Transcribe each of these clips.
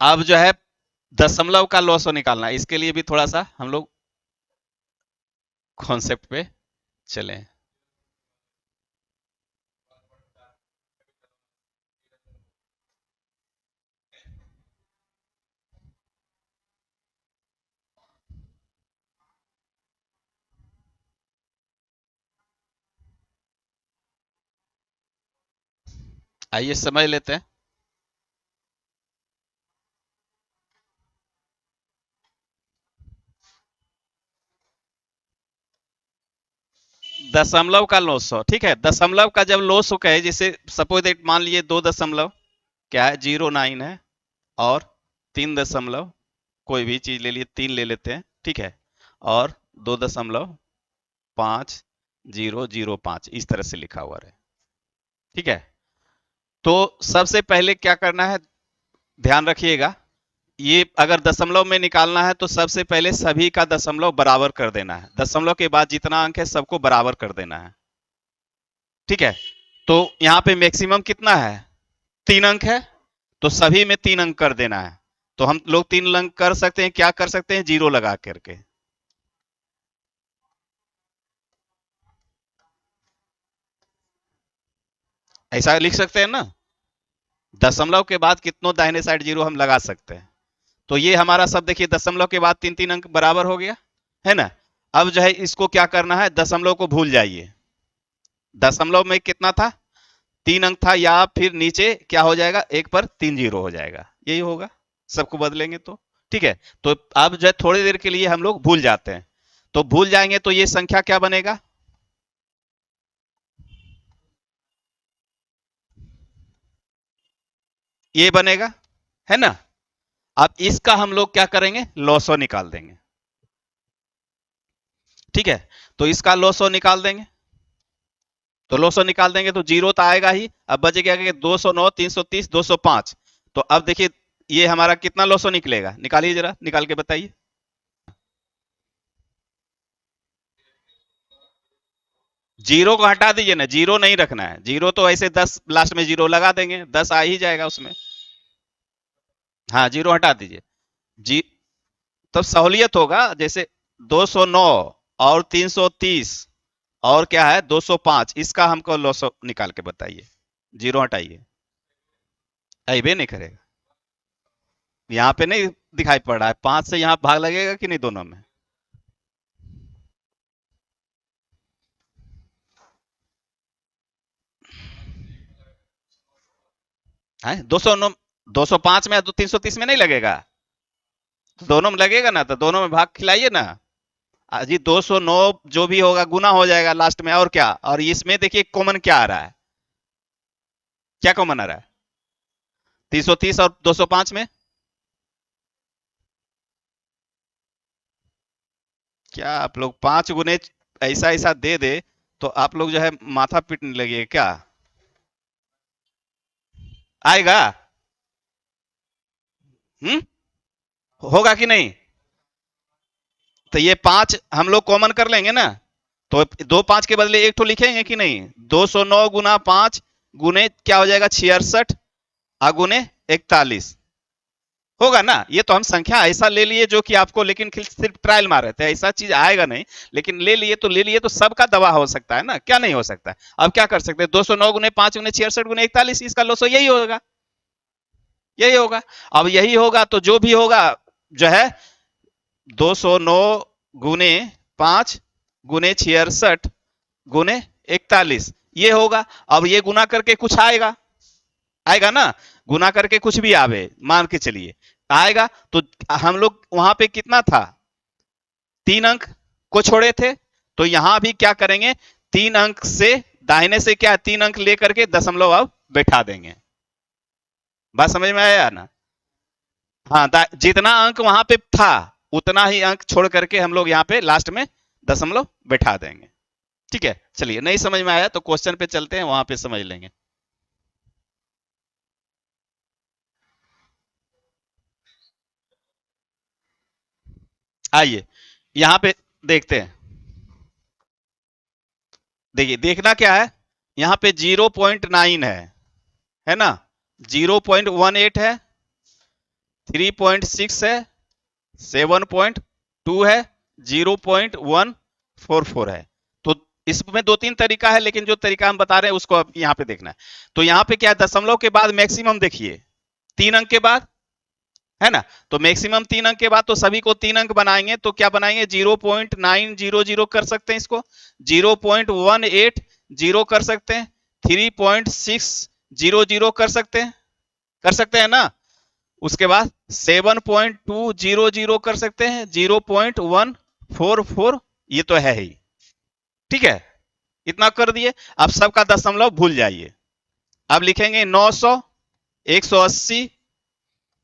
अब जो है दशमलव का लॉसो निकालना है, इसके लिए भी थोड़ा सा हम लोग कॉन्सेप्ट पे चले। आइए समझ लेते हैं। दशमलव का लॉसो, ठीक है, दशमलव का जब लॉस हो कहे, जैसे सपोज दैट मान लीजिए 2 दशमलव क्या है 09 है, और 3 दशमलव, कोई भी चीज ले लिए, 3 ले लेते हैं, ठीक है, और 2.5005 इस तरह से लिखा हुआ रहे, ठीक है। तो सबसे पहले क्या करना है, ध्यान रखिएगा, ये अगर दशमलव में निकालना है तो सबसे पहले सभी का दशमलव बराबर कर देना है, दशमलव के बाद जितना अंक है सबको बराबर कर देना है, ठीक है। तो यहाँ पे मैक्सिमम कितना है, 3 अंक है, तो सभी में 3 अंक कर देना है। तो हम लोग 3 अंक कर सकते हैं, क्या कर सकते हैं, जीरो लगा करके, ऐसा लिख सकते हैं ना। दशमलव के बाद कितनों दाहिने साइड जीरो हम लगा सकते हैं। तो ये हमारा सब देखिए, दशमलव के बाद 3 3 अंक बराबर हो गया, है ना। अब जो है इसको क्या करना है, दशमलव को भूल जाइए। दशमलव में कितना था, 3 अंक था, या फिर नीचे क्या हो जाएगा, एक पर 3 जीरो हो जाएगा, यही होगा, सबको बदलेंगे तो, ठीक है। तो अब जो है थोड़ी देर के लिए हम लोग भूल जाते हैं, तो भूल जाएंगे तो ये संख्या क्या बनेगा, ये बनेगा, है ना। अब इसका हम लोग क्या करेंगे, लॉसो निकाल देंगे, ठीक है। तो इसका लॉसो निकाल देंगे, तो लॉसो निकाल देंगे तो जीरो तो आएगा ही, अब बचेगा कि 209, 330, 205। तो अब देखिए ये हमारा कितना लॉसो निकलेगा, निकालिए जरा, निकाल के बताइए। जीरो को हटा दीजिए ना, जीरो नहीं रखना है, जीरो तो ऐसे 10 लास्ट में जीरो लगा देंगे, 10 आ ही जाएगा उसमें। हाँ जीरो हटा दीजिए। जी, तब सहूलियत होगा, जैसे 209 और 330 और क्या है 205, इसका हमको लॉसो निकाल के बताइए, जीरो हटाइए, अबे नहीं करेगा, यहाँ पे नहीं दिखाई पड़ रहा है, 5 से यहाँ भाग लगेगा कि नहीं दोनों में, है 209, 205 में 330 में नहीं लगेगा, तो दोनों में लगेगा ना, तो दोनों में भाग खिलाइए ना। जी 209 जो भी होगा गुना हो जाएगा लास्ट में, और क्या, और इसमें देखिए कॉमन क्या आ रहा है, क्या कॉमन आ रहा है, 330 और 205 में, क्या आप लोग 5 गुने ऐसा ऐसा दे दे तो आप लोग जो है माथा पीटने लगे क्या, आएगा, हम्म, होगा कि नहीं। तो ये 5 हम लोग कॉमन कर लेंगे ना, तो 2 5 के बदले एक तो लिखेंगे कि नहीं, 209 गुना 5 गुने क्या हो जाएगा 66, अगुने 41, होगा ना। ये तो हम संख्या ऐसा ले लिए जो कि आपको, लेकिन सिर्फ ट्रायल मार रहे थे, ऐसा चीज आएगा नहीं, लेकिन ले लिए तो सबका दवा हो सकता है ना, क्या नहीं हो सकता है। अब क्या कर सकते हैं, 209 गुने 5 गुने 66 गुने 41, इसका लोसो यही होगा, यही होगा। अब यही होगा तो जो भी होगा जो है 209 गुने 5 गुने 66 गुने 41, ये होगा। अब ये गुना करके कुछ आएगा, आएगा ना, गुना करके कुछ भी आवे मान के चलिए, आएगा तो हम लोग वहां पे कितना था, 3 अंक को छोड़े थे, तो यहां भी क्या करेंगे, 3 अंक से दाहिने से क्या 3 अंक लेकर के दशमलव अब बैठा देंगे, बात समझ में आया ना। हाँ, जितना अंक वहां पे था उतना ही अंक छोड़ करके हम लोग यहाँ पे लास्ट में दशमलव बैठा देंगे, ठीक है। चलिए, नहीं समझ में आया तो क्वेश्चन पे चलते हैं, वहां पे समझ लेंगे। आइए यहाँ पे देखते हैं, देखिए देखना क्या है, यहाँ पे 0.9 है ना, 0.18 है, 3.6 है, 7.2 है, 0.144 है। तो इसमें दो तीन तरीका है, लेकिन जो तरीका हम बता रहे हैं उसको अब यहाँ पे देखना है। तो यहाँ पे क्या है, दशमलव के बाद मैक्सिमम देखिए 3 अंक के बाद, है ना। तो मैक्सिमम 3 अंक के बाद तो सभी को 3 अंक बनाएंगे, तो क्या बनाएंगे, 0.900 कर सकते हैं इसको, 0.180 कर सकते हैं, 3.600 कर सकते हैं ना। उसके बाद 7.200 कर सकते हैं, 0.144, ये तो है ही। ठीक है, इतना कर दिए। अब सबका दशमलव भूल जाइए। अब लिखेंगे 900, 180,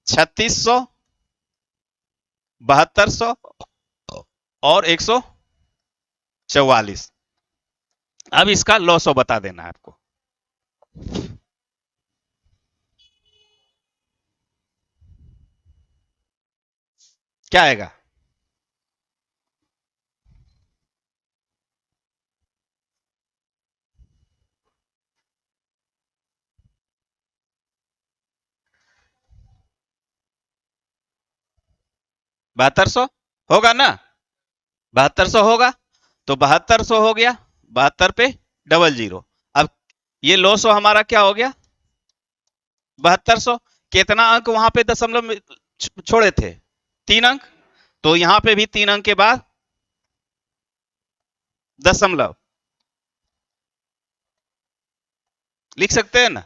3600, 7200 और 144। अब इसका लॉसो बता देना है आपको। क्या आएगा, 7200 होगा ना, 7200 होगा। तो 7200 हो गया, 72 पे डबल जीरो। अब ये लॉसो हमारा क्या हो गया, 7200। कितना अंक वहां पे दशमलव में छोड़े थे, 3 अंक। तो यहां पे भी 3 अंक के बाद दशमलव लिख सकते हैं ना।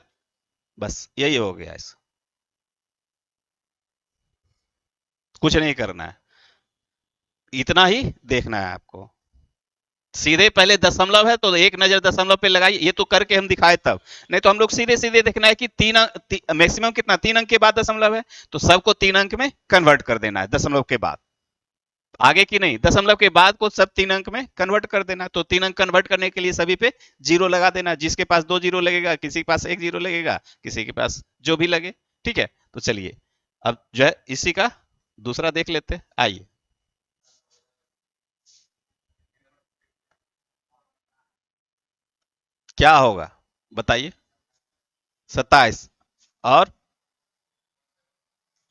बस यही हो गया, इस कुछ नहीं करना है, इतना ही देखना है आपको। सीधे पहले दशमलव है तो एक नजर दशमलव पे लगाइए, ये तो करके हम दिखाए तब। नहीं तो हम लोग सीधे सीधे देखना है कि मैक्सिमम कितना, 3 अंक के बाद दशमलव है, तो सबको 3 अंक में कन्वर्ट कर देना है दशमलव के बाद। आगे की नहीं, दशमलव के बाद को सब 3 अंक में कन्वर्ट कर देना। तो 3 अंक कन्वर्ट करने के लिए सभी पे जीरो लगा देना, जिसके पास 2 जीरो लगेगा, किसी के पास 1 जीरो लगेगा, किसी के पास जो भी लगे। ठीक है, तो चलिए अब जो है इसी का दूसरा देख लेते हैं, आइए। क्या होगा बताइए, 27 और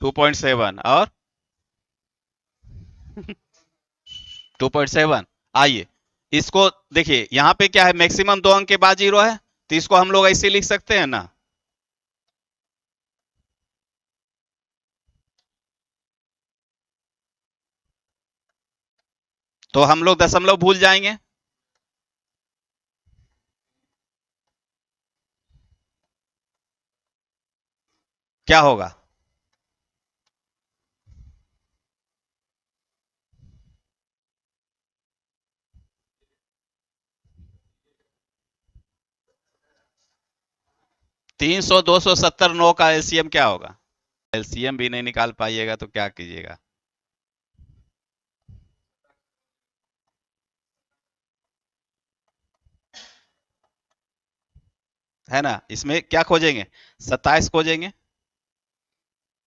2.7 और 2.7। आइए इसको देखिए, यहां पे क्या है, मैक्सिमम 2 अंक के बाद जीरो है, तो इसको हम लोग ऐसे लिख सकते हैं ना। तो हम लोग दशमलव भूल जाएंगे, क्या होगा, 300, 270, 9 का एलसीएम क्या होगा। एलसीएम भी नहीं निकाल पाइएगा तो क्या कीजिएगा। है ना, इसमें क्या खोजेंगे, 27 खोजेंगे।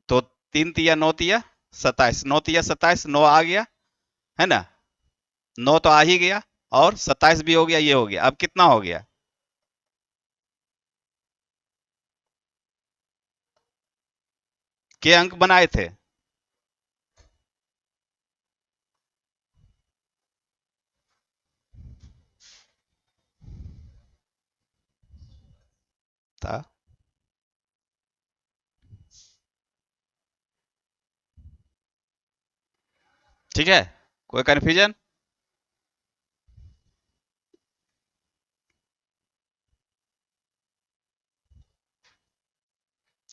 तो 3 तिया 9 तिया 27, 9 तिया 27, 9 आ गया, है ना। 9 तो आ ही गया, और 27 भी हो गया, ये हो गया। अब कितना हो गया, के अंक बनाए थे, था। ठीक है, कोई कंफ्यूजन।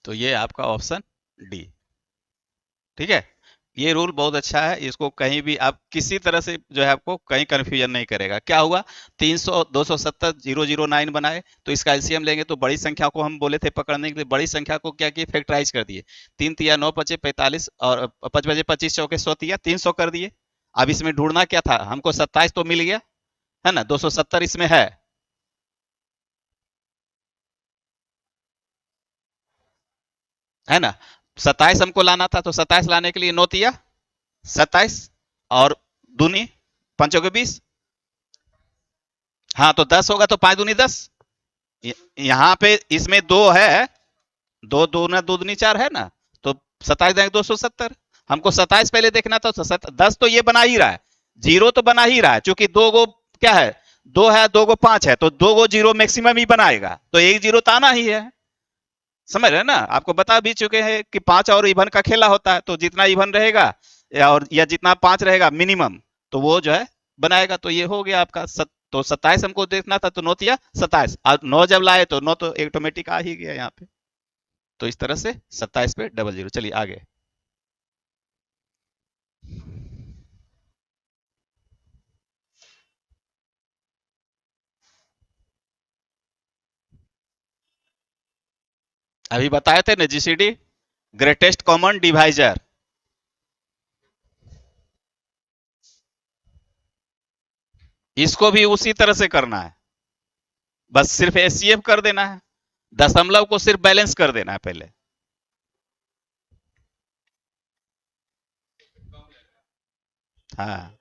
तो ये आपका ऑप्शन डी। ठीक है, ये रूल बहुत अच्छा है, इसको कहीं भी आप किसी तरह से जो है आपको कहीं कंफ्यूजन नहीं करेगा। क्या हुआ, 300, 270, 009 बनाए, तो इसका एलसीएम लेंगे तो बड़ी संख्या को हम बोले थे पकड़ने के लिए, बड़ी संख्या को क्या किए, फैक्टराइज कर दिए। 3 तिया 9 पचे 45, और 5 बजे 25 चौके 100 तिया 300 कर दिए। अब इसमें ढूंढना क्या था हमको, 27 तो मिल गया, है ना, 270 इसमें है ना। 27 हमको लाना था, तो 27 लाने के लिए 9 तिया 27, और दूनी 5 चौके 20। हाँ, तो 10 होगा, तो 5 दूनी 10। यहाँ पे इसमें दो है, दो दो ना, 2 दूनी 4 है ना। तो 27 देंगे 270। हमको 27 पहले देखना था, 10 तो ये बना ही रहा है, जीरो तो बना ही रहा है, क्योंकि दो गो क्या है, दो है, दो गो पांच है, तो दो गो जीरो मैक्सिमम ही बनाएगा, तो एक जीरो तो आना ही है। समझ रहे हैं ना, आपको बता भी चुके हैं कि पांच और इवन का खेला होता है, तो जितना इवन रहेगा या जितना पांच रहेगा मिनिमम, तो वो जो है बनाएगा। तो ये हो गया आपका तो 27 हमको देखना था, तो 9 या 27, और 9 जब लाए तो 9 तो ऑटोमेटिक आ ही गया यहाँ पे। तो इस तरह से 27 पे डबल जीरो। चलिए आगे। अभी बताए थे ना जीसीडी, ग्रेटेस्ट कॉमन डिवाइजर। इसको भी उसी तरह से करना है, बस सिर्फ एचसीएफ कर देना है, दशमलव को सिर्फ बैलेंस कर देना है पहले। हाँ।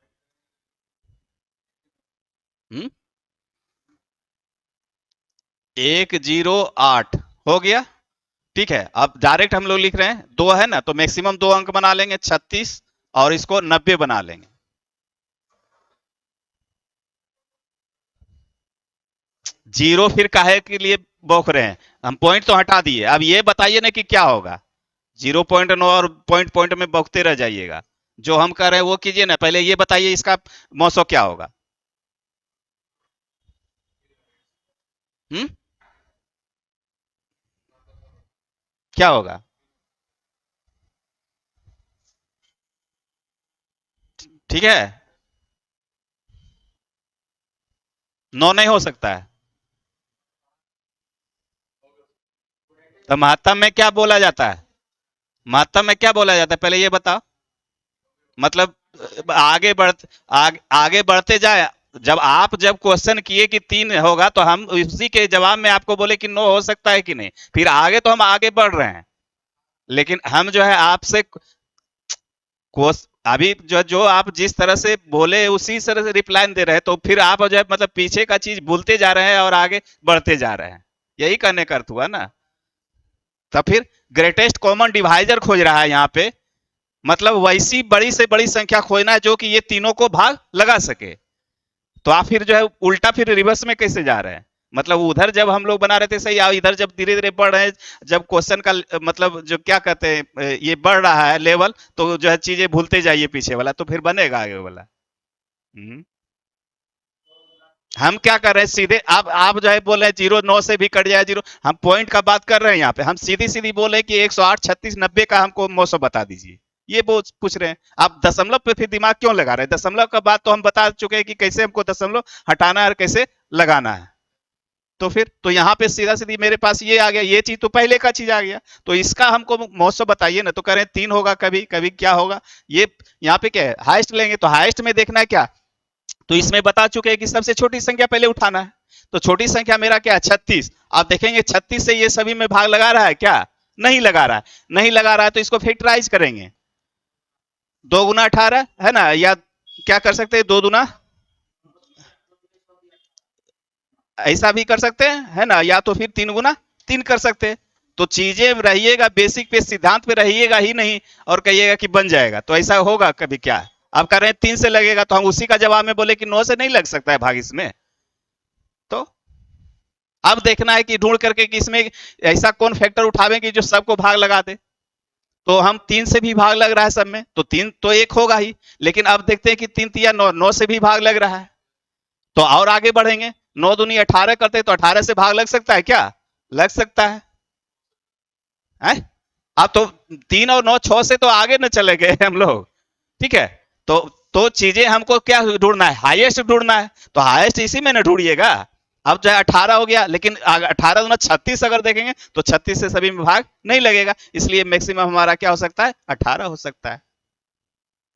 108 हो गया। ठीक है, अब डायरेक्ट हम लोग लिख रहे हैं, दो है ना, तो मैक्सिमम दो अंक बना लेंगे 36, और इसको 90 बना लेंगे। जीरो फिर काहे के लिए बौख रहे हैं, हम पॉइंट तो हटा दिए, अब ये बताइए ना कि क्या होगा। 0.9 और पॉइंट पॉइंट में बौखते रह जाइएगा, जो हम कर रहे हैं वो कीजिए ना, पहले ये बताइए इसका मौसम क्या होगा। हम्म, क्या होगा। ठीक है, 9 नहीं हो सकता है। तो महत्तम में क्या बोला जाता है, महत्तम में क्या बोला जाता है, पहले ये बताओ। मतलब आगे बढ़ते जाए। जब क्वेश्चन किए कि 3 होगा, तो हम उसी के जवाब में आपको बोले कि 9 हो सकता है कि नहीं, फिर आगे तो हम आगे बढ़ रहे हैं। लेकिन हम जो है आपसे अभी जो जो आप जिस तरह से बोले उसी तरह से रिप्लाई दे रहे हैं, तो फिर आप जो है मतलब पीछे का चीज भूलते जा रहे हैं और आगे बढ़ते जा रहे हैं। यही करने का अर्थ हुआ ना। तो फिर ग्रेटेस्ट कॉमन डिवाइजर खोज रहा है यहाँ पे, मतलब वैसी बड़ी से बड़ी संख्या खोजना है जो कि ये तीनों को भाग लगा सके। तो आप फिर जो है उल्टा फिर रिवर्स में कैसे जा रहे हैं, मतलब उधर जब हम लोग बना रहे थे सही, इधर जब धीरे धीरे बढ़ रहे हैं, जब क्वेश्चन का मतलब जो क्या कहते हैं ये बढ़ रहा है लेवल, तो जो है चीजें भूलते जाइए पीछे वाला, तो फिर बनेगा आगे वाला। हम्म। हम क्या कर रहे हैं सीधे, आप जो है बोल रहे हैं 0 9 से भी कट जाए जीरो, हम पॉइंट का बात कर रहे हैं यहाँ पे, हम सीधी सीधी बोल रहे हैं कि 108 36 90 का हमको मौसम बता दीजिए, ये वो पूछ रहे हैं। आप दशमलव पे फिर दिमाग क्यों लगा रहे हैं, दशमलव का बात तो हम बता चुके हैं कि कैसे हमको दशमलव हटाना है और कैसे लगाना है। तो फिर तो यहाँ पे सीधा सीधी मेरे पास ये आ गया, ये चीज तो पहले का चीज आ गया, तो इसका हमको मौसम बताइए ना, तो कह रहे हैं 3 होगा, कभी कभी क्या होगा। ये यहाँ पे क्या है, हाइस्ट लेंगे, तो हाइस्ट में देखना है क्या, तो इसमें बता चुके हैं कि सबसे छोटी संख्या पहले उठाना है। तो छोटी संख्या मेरा क्या है, 36। आप देखेंगे 36 से ये सभी में भाग लगा रहा है क्या, नहीं लगा रहा है, नहीं लगा रहा है, तो इसको फैक्टराइज करेंगे, 2 गुना 18 है ना, या क्या कर सकते हैं, 2 दुना, ऐसा भी कर सकते हैं है ना, या तो फिर 3 गुना 3 कर सकते हैं। तो चीजें रहिएगा बेसिक पे, सिद्धांत पे रहिएगा ही नहीं, और कहिएगा कि बन जाएगा, तो ऐसा होगा कभी क्या। आप कह रहे हैं 3 से लगेगा, तो हम उसी का जवाब में बोले कि 9 से नहीं लग सकता है भाग इसमें। तो अब देखना है कि ढूंढ करके कि इसमें ऐसा कौन फैक्टर उठावे कि जो सबको भाग लगा दे। तो हम 3 से भी भाग लग रहा है सब में, तो 3 तो एक होगा ही, लेकिन अब देखते हैं कि 3 3 9, 9 से भी भाग लग रहा है, तो और आगे बढ़ेंगे, 9 दूनी 18 करते तो 18 से भाग लग सकता है क्या, लग सकता है? अब तो 3 और 9 6 से तो आगे न चले गए हम लोग। ठीक है, तो चीजें हमको क्या ढूंढना है, हाईएस्ट ढूंढना है, तो हाईएस्ट इसी में ना ढूंढिएगा। अब जो है 18 हो गया, लेकिन 18 दूना 36 अगर देखेंगे तो 36 से सभी में भाग नहीं लगेगा, इसलिए मैक्सिमम हमारा क्या हो सकता है, 18 हो सकता है।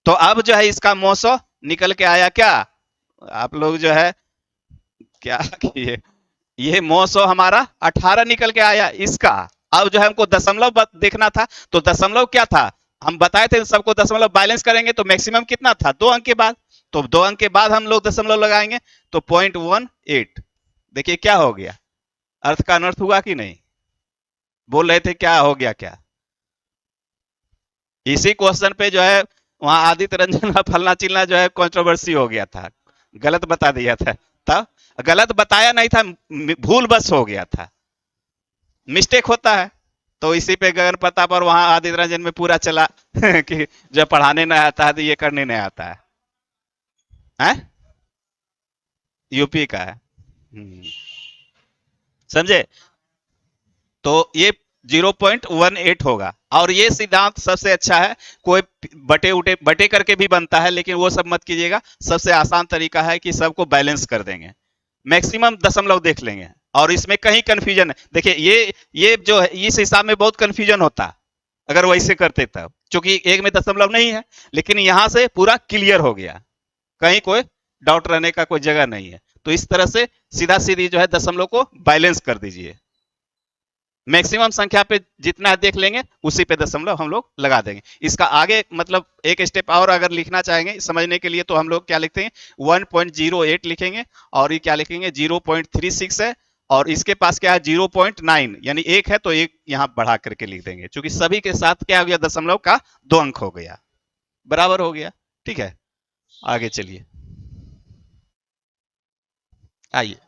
तो अब जो है इसका मौसो निकल के आया क्या, आप लोग जो है क्या किए, ये मौसो हमारा 18 निकल के आया इसका। अब जो है हमको दशमलव देखना था, तो दशमलव क्या था, हम बताए थे सबको दशमलव बैलेंस करेंगे तो मैक्सिमम कितना था, 2 अंक के बाद, तो 2 अंक के बाद हम लोग दशमलव लगाएंगे, तो 0.18। देखिए क्या हो गया, अर्थ का अनर्थ हुआ कि नहीं, बोल रहे थे क्या हो गया क्या। इसी क्वेश्चन पे जो है वहां आदित्य रंजन का फलना चिलना जो है कंट्रोवर्सी हो गया था, गलत बता दिया था। तब गलत बताया नहीं था, भूल बस हो गया था, मिस्टेक होता है। तो इसी पे गगन प्रताप और वहां आदित्य रंजन में पूरा चला कि जब पढ़ाने नहीं आता है तो ये करने नहीं आता है, हैं? यूपी का है। समझे? तो ये 0.18 होगा। और ये सिद्धांत सबसे अच्छा है, कोई बटे उटे बटे करके भी बनता है, लेकिन वो सब मत कीजिएगा। सबसे आसान तरीका है कि सबको बैलेंस कर देंगे, मैक्सिमम दशमलव देख लेंगे। और इसमें कहीं कंफ्यूजन है, देखिए ये जो है इस हिसाब में बहुत कंफ्यूजन होता अगर वैसे करते तब, क्योंकि एक में दशमलव नहीं है। लेकिन यहां से पूरा क्लियर हो गया, कहीं कोई डाउट रहने का कोई जगह नहीं है। तो इस तरह से सीधा सीधी जो है दशमलव को बैलेंस कर दीजिए, मैक्सिमम संख्या पे जितना देख लेंगे उसी पे दशमलव हम लोग लगा देंगे। इसका आगे मतलब एक स्टेप और अगर लिखना चाहेंगे समझने के लिए, तो हम लोग क्या लिखते हैं, 1.08 लिखेंगे, और ये क्या लिखेंगे, 0.36 है, और इसके पास क्या है 0.9, यानी एक है तो एक यहां बढ़ा करके लिख देंगे, क्योंकि सभी के साथ क्या हो गया, दशमलव का 2 अंक हो गया, बराबर हो गया। ठीक है, आगे चलिए, आइए।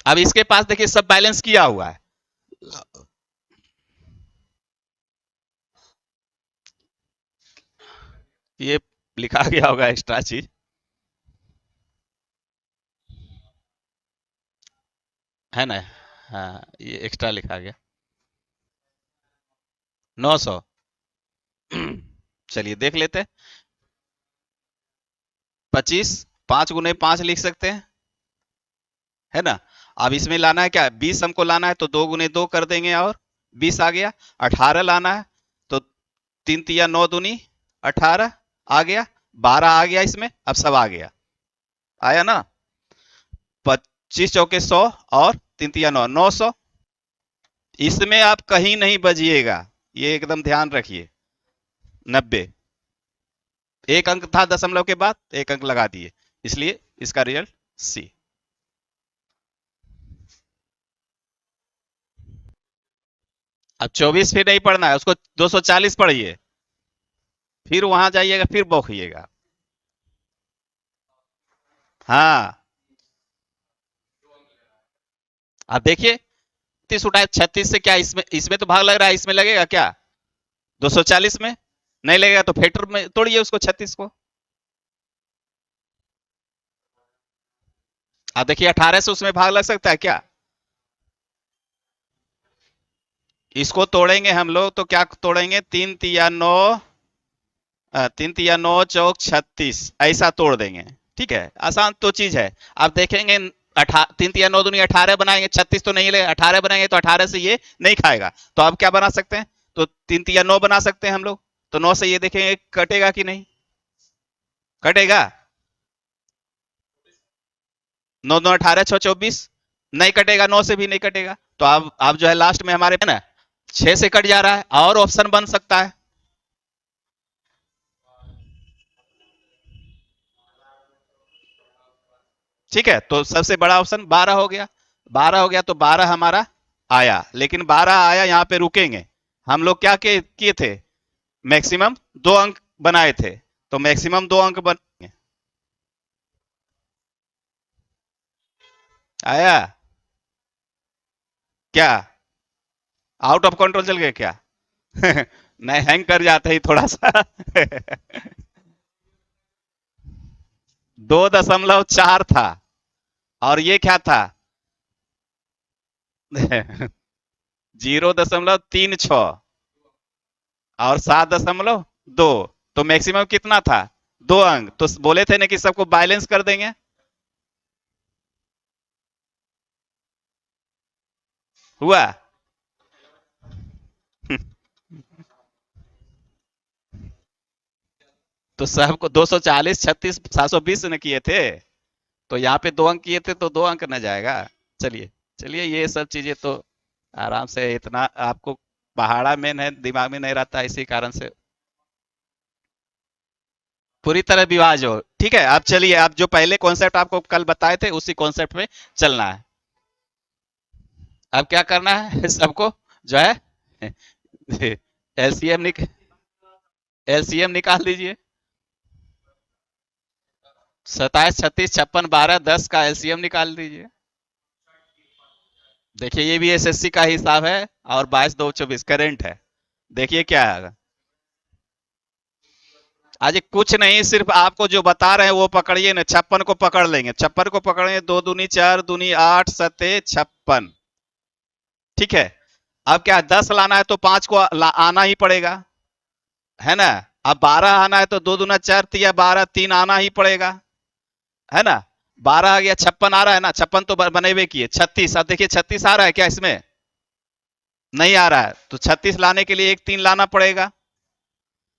अब इसके पास देखिए सब बैलेंस किया हुआ है। ये लिखा गया होगा एक्स्ट्रा चीज, है ना? हाँ, ये एक्स्ट्रा लिखा गया, 900। चलिए देख लेते हैं। 25, 5 गुने 5 लिख सकते हैं, है ना? अब इसमें लाना है क्या, 20 हमको लाना है, तो 2 गुने 2 कर देंगे, और 20 आ गया। 18 लाना है, तो 3 तिया 9 दूनी 18 आ गया। 12 आ गया इसमें, अब सब आ गया, आया ना? 25 चौके 100, और 3 तिया 9, 900। इसमें आप कहीं नहीं बजिएगा, ये एकदम ध्यान रखिए। 90, एक अंक था दशमलव के बाद, एक अंक लगा दिए, इसलिए इसका रिजल्ट सी। अब 24 फिर नहीं पढ़ना है उसको, 240 पढ़िए, फिर वहां जाइएगा, फिर बौखिएगा। हाँ, अब देखिए, 36 से क्या इसमें इसमें तो भाग लग रहा है, इसमें लगेगा क्या, 240 में नहीं लगेगा, तो फैक्टर में तोड़िए उसको, 36 को। अब देखिए 18 से उसमें भाग लग सकता है क्या, इसको तोड़ेंगे हम लोग तो क्या तोड़ेंगे, 3 तिया 9 चौक 36, ऐसा तोड़ देंगे। ठीक है, आसान तो चीज है। अब देखेंगे, 3 तिया 9 दूनी 18 बनाएंगे, 36 तो नहीं लगेगा, 18 बनाएंगे तो 18 से ये नहीं खाएगा, तो अब क्या बना सकते हैं, तो 3 तिया 9 बना सकते हैं हम लोग। तो 9 से ये देखेंगे कटेगा कि नहीं, कटेगा। 9 9 18 6 24, नहीं कटेगा, 9 से भी नहीं कटेगा। तो अब जो है लास्ट में हमारे है ना, 6 से कट जा रहा है, और ऑप्शन बन सकता है। ठीक है, तो सबसे बड़ा ऑप्शन 12 हो गया। 12 हो गया तो 12 हमारा आया, लेकिन 12 आया यहां पे रुकेंगे। हम लोग क्या किए थे, मैक्सिमम 2 अंक बनाए थे, तो मैक्सिमम 2 अंक बन आया क्या, आउट ऑफ कंट्रोल चल गया क्या? नहीं, हैंग कर जाता ही थोड़ा सा। 2.4 था, और ये क्या था, 0.36, और 7.2, तो मैक्सिमम कितना था, 2 अंक। तो बोले थे ना कि सबको बैलेंस कर देंगे, हुआ। तो सबको 240 36 720 न किए थे, तो यहाँ पे 2 अंक किए थे, तो 2 अंक न जाएगा। चलिए, चलिए, ये सब चीजें तो आराम से, इतना आपको पहाड़ा मेन है, दिमाग में नहीं रहता, इसी कारण से पूरी तरह विवाज हो। ठीक है, आप चलिए, आप जो पहले कॉन्सेप्ट आपको कल बताए थे उसी कॉन्सेप्ट में चलना है। अब क्या करना है, सबको जो है, एलसीएम निक एलसीएम निकाल दीजिए। 27, 36, 56, 12, 10 का एलसीएम निकाल दीजिए। देखिए ये भी एसएससी का हिसाब है और 22, 2, 24 करेंट है। देखिए क्या आएगा। आज कुछ नहीं, सिर्फ आपको जो बता रहे हैं वो पकड़िए ना। 56 को पकड़ लेंगे, 56 को पकड़ेंगे। 2 दूनी 4, दूनी 8, सते 56। ठीक है। अब क्या 10 लाना है तो 5 को आना ही पड़ेगा, है ना। अब 12 आना है तो 2 दूना 4, तिया 12, 3 आना ही पड़ेगा, है ना। 12 आ गया, 56 आ रहा है ना, 56 तो बने हुए किए। 36, अब देखिए 36 आ रहा है क्या इसमें? नहीं आ रहा है, तो 36 लाने के लिए एक 3 लाना पड़ेगा।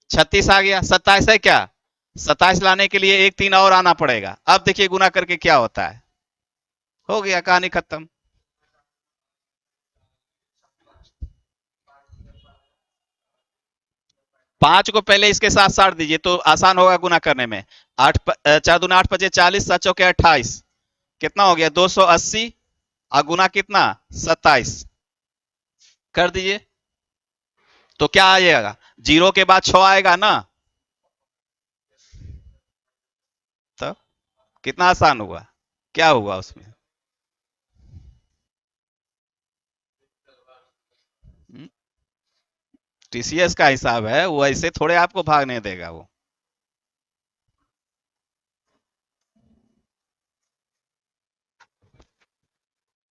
36 आ गया। 27 है क्या? 27 लाने के लिए एक 3 और आना पड़ेगा। अब देखिए गुना करके क्या होता है। हो गया, कहानी खत्म। 5 को पहले इसके साथ साट दीजिए तो आसान होगा गुना करने में। 4 दूना 8, 5 40, 7 चौके 28। कितना हो गया? 280। और गुना कितना? 27। कर दीजिए तो क्या आ जाएगा? जीरो के बाद 6 आएगा ना। तो कितना आसान हुआ। क्या हुआ उसमें? टीसीएस का हिसाब है, वो ऐसे थोड़े आपको भागने देगा वो।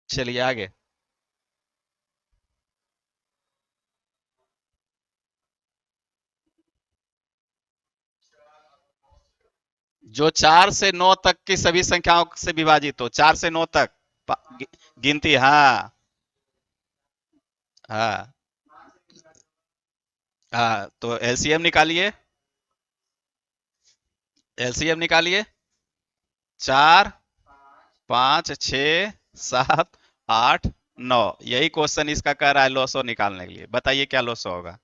चलिए आगे। जो 4 से 9 तक की सभी संख्याओं से विभाजित हो, 4 से 9 तक गिनती। हाँ हाँ हाँ, तो एलसीएम निकालिए। एलसीएम निकालिए। 4, 5, 6, 7, 8, 9। यही क्वेश्चन इसका कह रहा है लोसो निकालने के लिए। बताइए क्या लोसो होगा।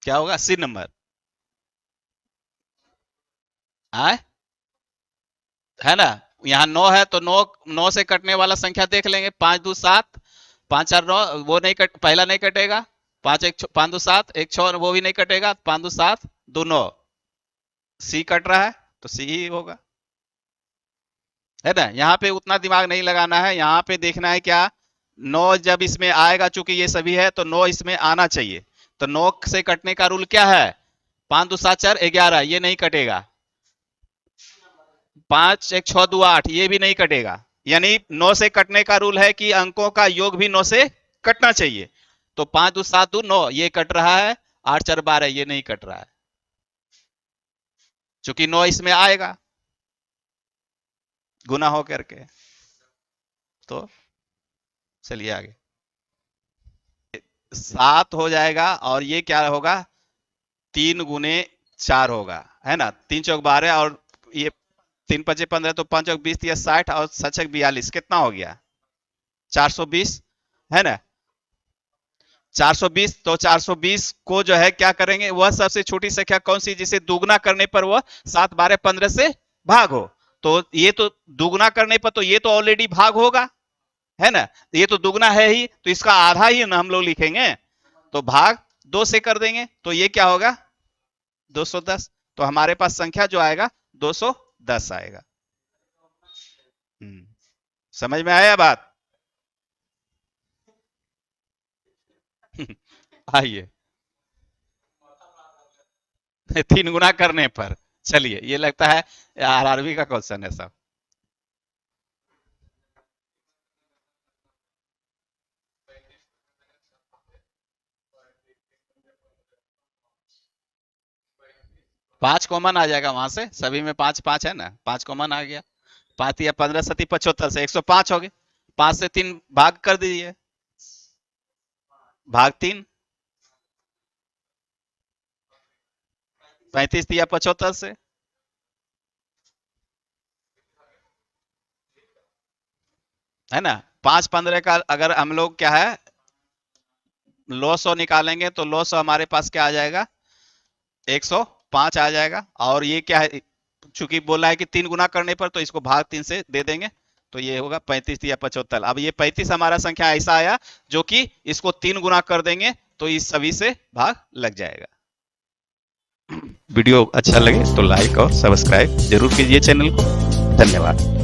क्या होगा? 80 नंबर। आए, है ना। यहाँ 9 है तो 9, 9 से कटने वाला संख्या देख लेंगे। 5 2 7, 5 4 9, वो नहीं कट, पहला नहीं कटेगा। 5 1 5 2 7, 1 6, वो भी नहीं कटेगा। 5 2 7, 2 9। सी कट रहा है तो सी ही होगा, है ना। यहाँ पे उतना दिमाग नहीं लगाना है, यहाँ पे देखना है क्या। 9 जब इसमें आएगा, चूंकि ये सभी है तो 9 इसमें आना चाहिए। तो 9 से कटने का रूल क्या है? 5 2 7 4 11, ये नहीं कटेगा। 5 1 6 2 8, ये भी नहीं कटेगा। यानी 9 से कटने का रूल है कि अंकों का योग भी 9 से कटना चाहिए। तो 5 2 7 2 9 ये कट रहा है। 8 4 12 ये नहीं कट रहा है, चूंकि 9 इसमें आएगा गुना हो करके। तो चलिए आगे। 7 हो जाएगा और ये क्या होगा? 3 गुने 4 होगा, है ना। 3 चौक 12 और ये 3 पचे 15, तो 5 चौक 20 या 60 और 7 42, कितना हो गया? 420, है ना। 420, तो 420 को जो है क्या करेंगे, वह सबसे छोटी संख्या कौन सी जिसे दुगना करने पर वह 7 12 15 से भाग हो। तो ये तो दुगना करने पर तो ये तो ऑलरेडी भाग होगा, है ना। ये तो दुगना है ही, तो इसका आधा ही ना हम लोग लिखेंगे। तो भाग 2 से कर देंगे तो ये क्या होगा? 210। तो हमारे पास संख्या जो आएगा 210 आएगा। समझ में आया बात? आइए। 3 गुना करने पर। चलिए, ये लगता है आरआरबी का क्वेश्चन है सब। 5 कॉमन आ जाएगा वहां से, सभी में 5 5 है ना। 5 कॉमन आ गया। 5 या 15 सती 75 से 105 हो गए। 5 से 3 भाग कर दीजिए। भाग 3, 35 या 75 से, है ना। 5 15 का अगर हम लोग क्या है लो सौ निकालेंगे तो लो सौ हमारे पास क्या आ जाएगा? 105 आ जाएगा। और ये क्या है, चूंकि बोला है कि 3 गुना करने पर, तो इसको भाग 3 से दे देंगे। तो ये होगा 35 या 75। अब ये 35 हमारा संख्या ऐसा आया जो कि इसको 3 गुना कर देंगे तो इस सभी से भाग लग जाएगा। वीडियो अच्छा लगे तो लाइक और सब्सक्राइब जरूर कीजिए चैनल को। धन्यवाद।